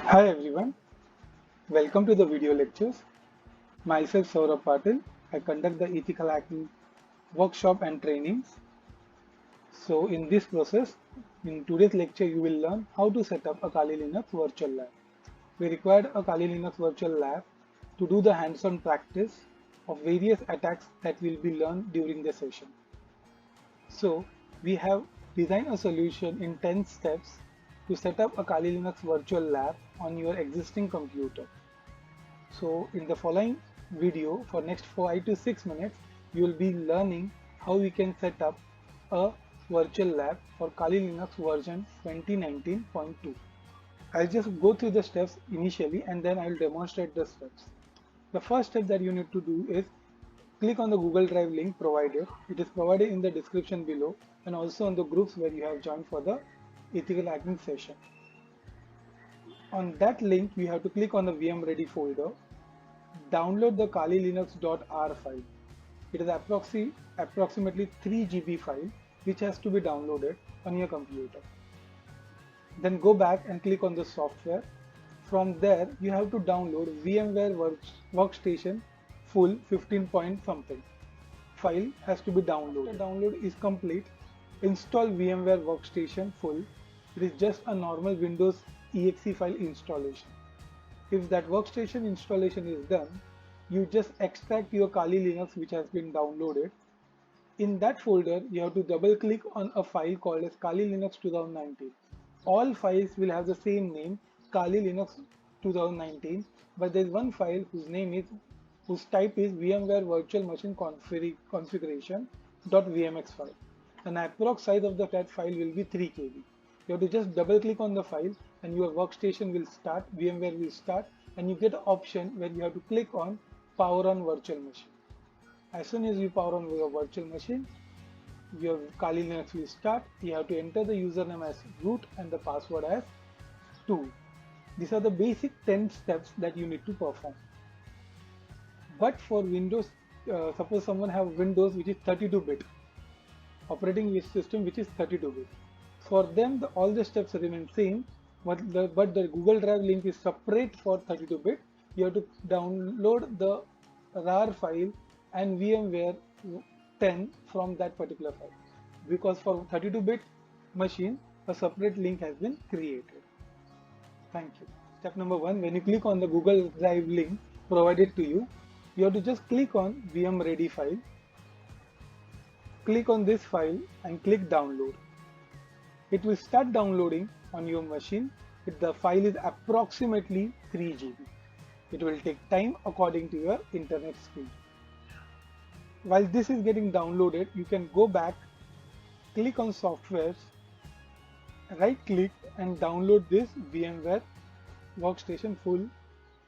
Hi everyone, welcome to the video lectures. Myself Saurabh Patil. I conduct the ethical hacking workshop and trainings. So in this process, in today's lecture, you will learn how to set up a Kali Linux virtual lab. We required a Kali Linux virtual lab to do the hands-on practice of various attacks that will be learned during the session. So we have designed a solution in 10 steps to set up a Kali Linux virtual lab on your existing computer. So in the following video for next 5 to 6 minutes, you will be learning how we can set up a virtual lab for Kali Linux version 2019.2. I'll just go through the steps initially and then I'll demonstrate the steps. The first step that you need to do is click on the Google Drive link provided. It is provided in the description below and also on the groups where you have joined for the ethical hacking session. On that link, you have to click on the VM ready folder. Download the kalilinux.r file. It is approximately 3 GB file which has to be downloaded on your computer. Then go back and click on the software. From there, you have to download VMware Workstation full 15 point something. File has to be downloaded. The download is complete. Install VMware Workstation full. It is just a normal Windows exe file installation. If that workstation installation is done, you just extract your Kali Linux which has been downloaded. In that folder, you have to double click on a file called as Kali Linux 2019. All files will have the same name, Kali Linux 2019, but there is one file whose type is VMware Virtual Machine Configuration.vmx file. An approx size of that file will be 3 KB. You have to just double click on the file and your workstation will start, VMware will start, and you get an option where you have to click on power on virtual machine. As soon as you power on your virtual machine, your Kali Linux will start. You have to enter the username as root and the password as 2. These are the basic 10 steps that you need to perform. But for Windows, suppose someone have Windows which is 32-bit, operating system which is 32-bit. For them, all the steps remain same, but the Google Drive link is separate for 32-bit. You have to download the RAR file and VMware 10 from that particular file. Because for 32-bit machine, a separate link has been created. Thank you. Step number 1, when you click on the Google Drive link provided to you, you have to just click on VM ready file. Click on this file and click download. It will start downloading on your machine. The file is approximately 3 GB. It will take time according to your internet speed. While this is getting downloaded, you can go back, click on softwares, right click and download this VMware Workstation full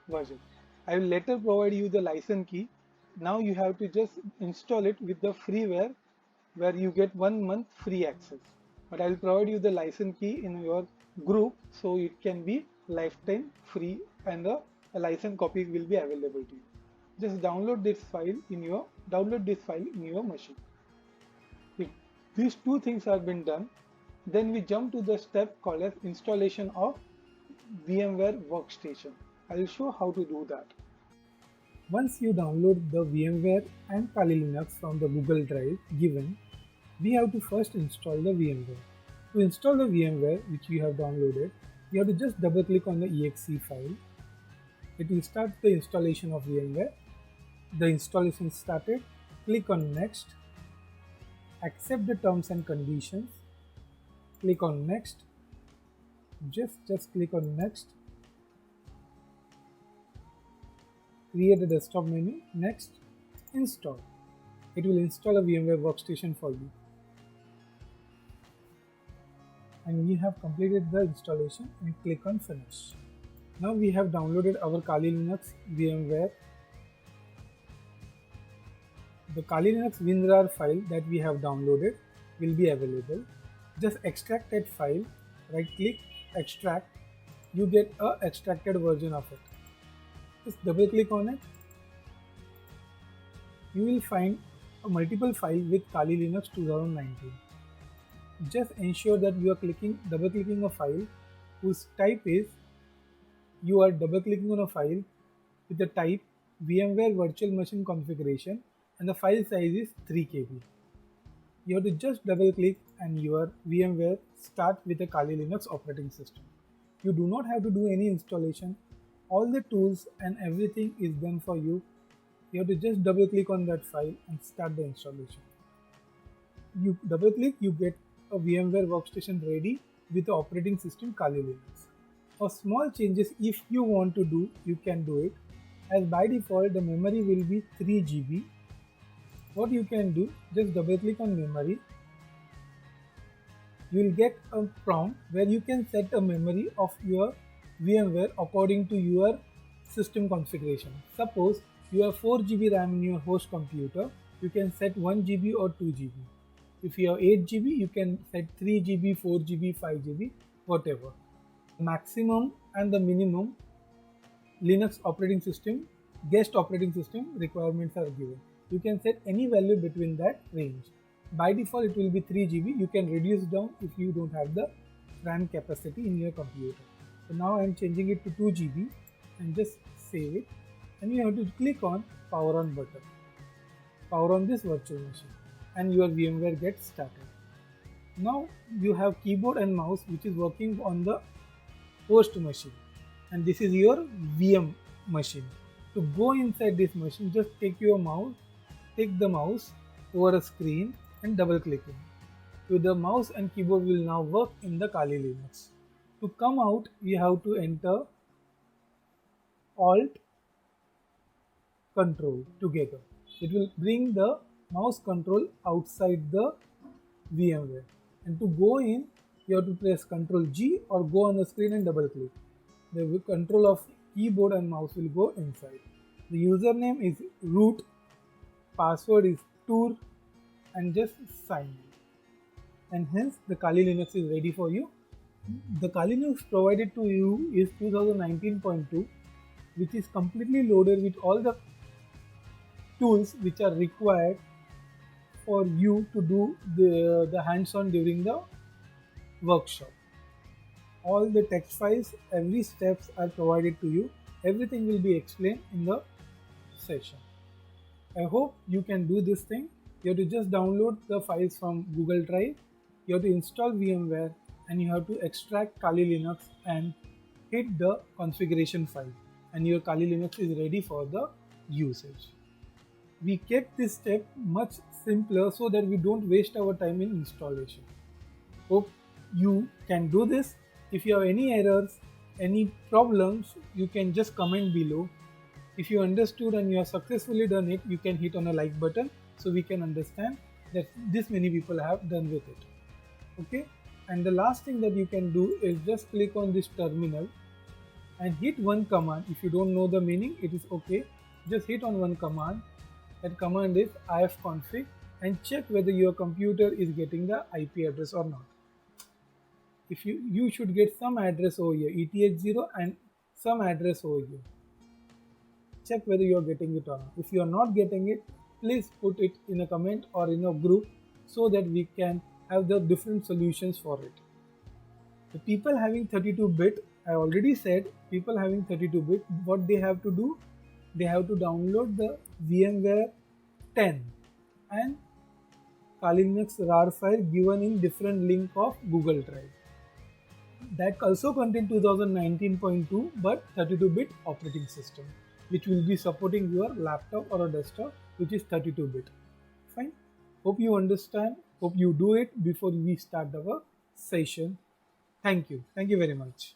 version. I will later provide you the license key. Now you have to just install it with the freeware where you get 1 month free access. But I will provide you the license key in your group so it can be lifetime free and a license copy will be available to you. Just download this file in your machine. If these two things have been done, then we jump to the step called as installation of VMware Workstation. I will show how to do that. Once you download the VMware and Kali Linux from the Google Drive given, we have to first install the VMware. To install the VMware which you have downloaded, you have to just double click on the exe file. It will start the installation of VMware. The installation started. Click on next. Accept the terms and conditions. Click on next. Just click on next. Create a desktop menu. Next. Install. It will install a VMware Workstation for you. And we have completed the installation and click on finish. Now we have downloaded our Kali Linux VMware. The Kali Linux WinRAR file that we have downloaded will be available. Just extract that file, right click, extract. You get a extracted version of it. Just double click on it. You will find a multiple file with Kali Linux 2019. Just ensure that you are double clicking a file whose type is you are double clicking on a file with the type VMware Virtual Machine Configuration and the file size is 3 KB. You have to just double click and your VMware start with a Kali Linux operating system. You do not have to do any installation. All the tools and everything is done for you. You have to just double click on that file and start the installation. You double click, you get a VMware workstation ready with the operating system Kali Linux. For small changes, if you want to do, you can do it. As by default, the memory will be 3 GB. What you can do, just double click on memory. You will get a prompt where you can set a memory of your VMware according to your system configuration. Suppose you have 4 GB RAM in your host computer, you can set 1 GB or 2 GB. If you have 8 GB, you can set 3 GB, 4 GB, 5 GB, whatever. Maximum and the minimum Linux operating system, guest operating system requirements are given. You can set any value between that range. By default, it will be 3 GB. You can reduce down if you don't have the RAM capacity in your computer. So now I am changing it to 2 GB and just save it. And you have to click on power on button. Power on this virtual machine and your VMware gets started. Now you have keyboard and mouse which is working on the host machine, and this is your VM machine. To go inside this machine, just take the mouse over a screen and double click it. So the mouse and keyboard will now work in the Kali Linux. To come out, we have to enter Alt Control together. It will bring the mouse control outside the VMware. And to go in, you have to press Ctrl G or go on the screen and double click. The control of keyboard and mouse will go inside. The username is root, password is tour, and just sign in. And hence the Kali Linux is ready for you. The Kali Linux provided to you is 2019.2, which is completely loaded with all the tools which are required for you to do the hands-on during the workshop. All the text files, every steps are provided to you. Everything will be explained in the session. I hope you can do this thing. You have to just download the files from Google Drive. You have to install VMware and you have to extract Kali Linux and hit the configuration file, and your Kali Linux is ready for the usage. We kept this step much simpler so that we don't waste our time in installation. Hope you can do this. If you have any errors, any problems, you can just comment below. If you understood and you have successfully done it, you can hit on a like button so we can understand that this many people have done with it. Okay, and the last thing that you can do is just click on this terminal and hit one command. If you don't know the meaning, it is okay. Just hit on one command. That command is ifconfig, and check whether your computer is getting the IP address or not. If you should get some address over here, ETH0, and some address over here. Check whether you are getting it or not. If you are not getting it, please put it in a comment or in a group so that we can have the different solutions for it. The people having 32-bit, I already said, people having 32-bit, what they have to do, they have to download the VMware 10 and Kali Linux RAR file given in different link of Google Drive. That also contains 2019.2 but 32-bit operating system, which will be supporting your laptop or a desktop which is 32-bit. Fine. Hope you understand. Hope you do it before we start our session. Thank you. Thank you very much.